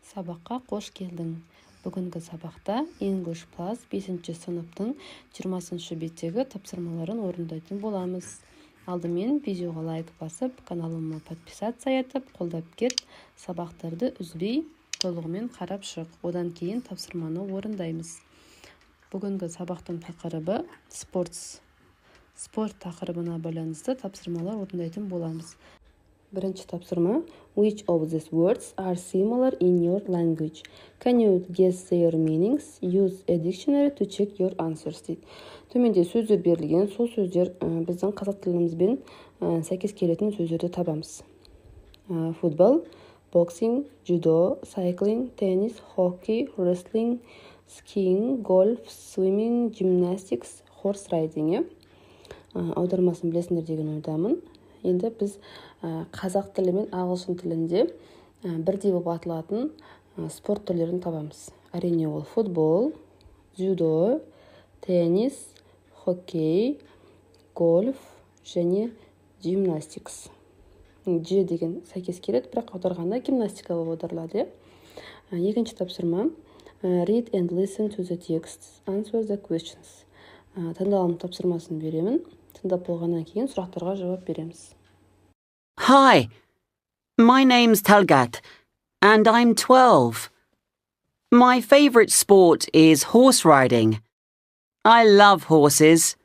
Сабаққа қош келдің. Бүгінгі сабақта English Plus 5-ші сыныптың 20-шы беттегі тапсырмаларын орындайтын боламыз. Алдымен видеоға лайк басып, каналыма подписация етіп, қолдап кет. Сабақтарды үзбей, толығымен қарап шық. Одан кейін тапсырманы орындаймыз. Бүгінгі сабақтың тақырыбы спорт тақырыбына байланысты тапсырмалар орындайтын боламыз. Бірінші тапсырма. Which of these words are similar in your language? Can you guess their meanings? Use a dictionary to check your answers. Төменде сөздер берілген, сол сөздер біздің қазақ тілімізбен сәйкес келетін сөздерді табамыз. Футбол, боксинг, judo, cycling, tennis, hockey, wrestling, skiing, golf, swimming, gymnastics, horse riding. Аудармасын білесіңдер деген ойдамын. Енді біз қазақ тілі мен ағылшын тілінде бірдей болып аталатын спорт түрлерін табамыз. Әрине ол футбол, дзюдо, теннис, хоккей, гольф және гимнастикс. Ж деген сәйкес келеді, бірақ аударғанда гимнастика болып аударылады. Екінші тапсырма. Read and listen to the text. Answer the questions. Тыңдалым тапсырмасын беремін. Тыңдап болғаннан кейін сұрақтарға жауап береміз. Hi, my name's Talgat, and I'm 12. My favorite sport is horse riding. I love horses.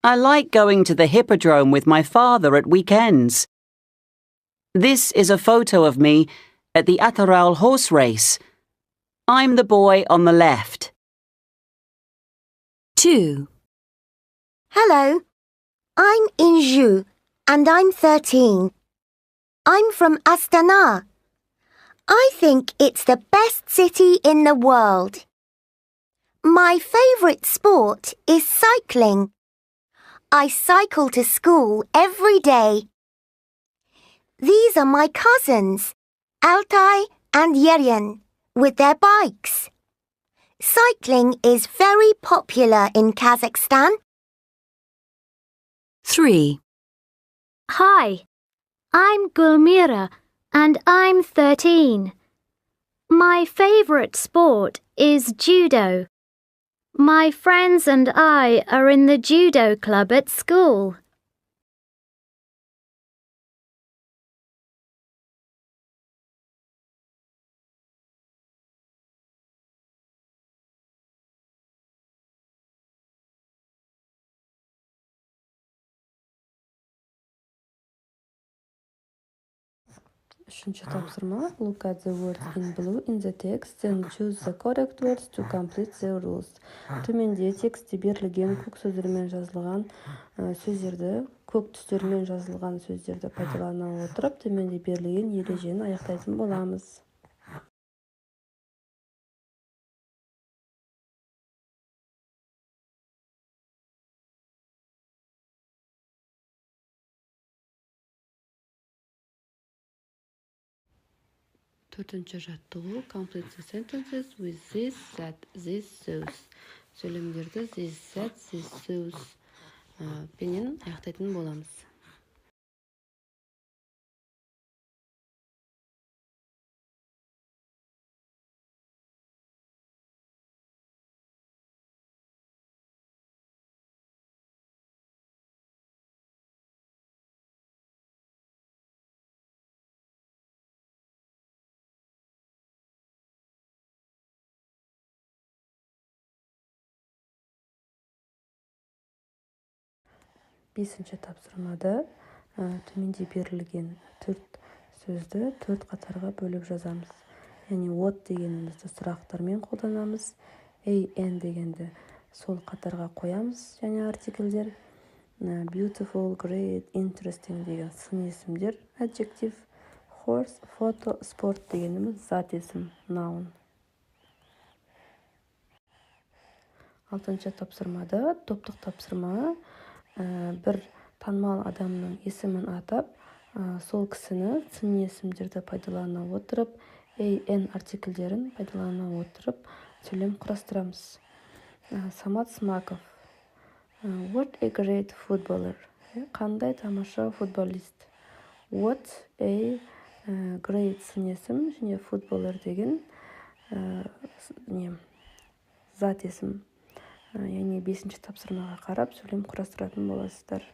I like going to the hippodrome with my father at weekends. This is a photo of me at the Atharal horse race. I'm the boy on the left. 2. Hello, I'm Inju, and I'm 13. I'm from Astana. I think it's the best city in the world. My favorite sport is cycling. I cycle to school every day. These are my cousins, Altai and Yerian, with their bikes. Cycling is very popular in Kazakhstan. 3. Hi, I'm Gulmira and I'm 13. My favorite sport is judo. My friends and I are in the judo club at school. Үшінші тапсырма. Look at the words in blue in the text and choose the correct words to complete the rules. Төменде текстте берілген көк сөздермен жазылған сөздерді, көк түстермен жазылған сөздерді пайдалана отырып, төменде берілген ережені аяқтайтын боламыз. Төртінші жаттығу. Complete the sentences with this, that, this, those. Сөйлемдерді this, that, this, those пенен аяқтайтын боламыз. Бесінші тапсырмада төменде берілген 4 сөзді 4 қатарға бөліп жазамыз. Яғни what дегенімізді сұрақтармен қолданамыз, an дегенді сол қатарға қоямыз, және артикльдер, beautiful, great, interesting деген сын есімдер, adjective, horse, photo, sport дегеніміз зат есім, noun. 6-шы тапсырмада топтық тапсырма. Бір танымал адамның есімін атап, сол кісіні сын есімдерді пайдалана отырып, an артикльдерін пайдалана отырып, сөйлем құрастырамыз. Самат Смаков. What a great footballer. Қандай тамаша футболист. What a Great сын есім және footballer деген зат есім. Яғни 5-ші тапсырмаға қарап сөйлем құрастыратын боласыздар.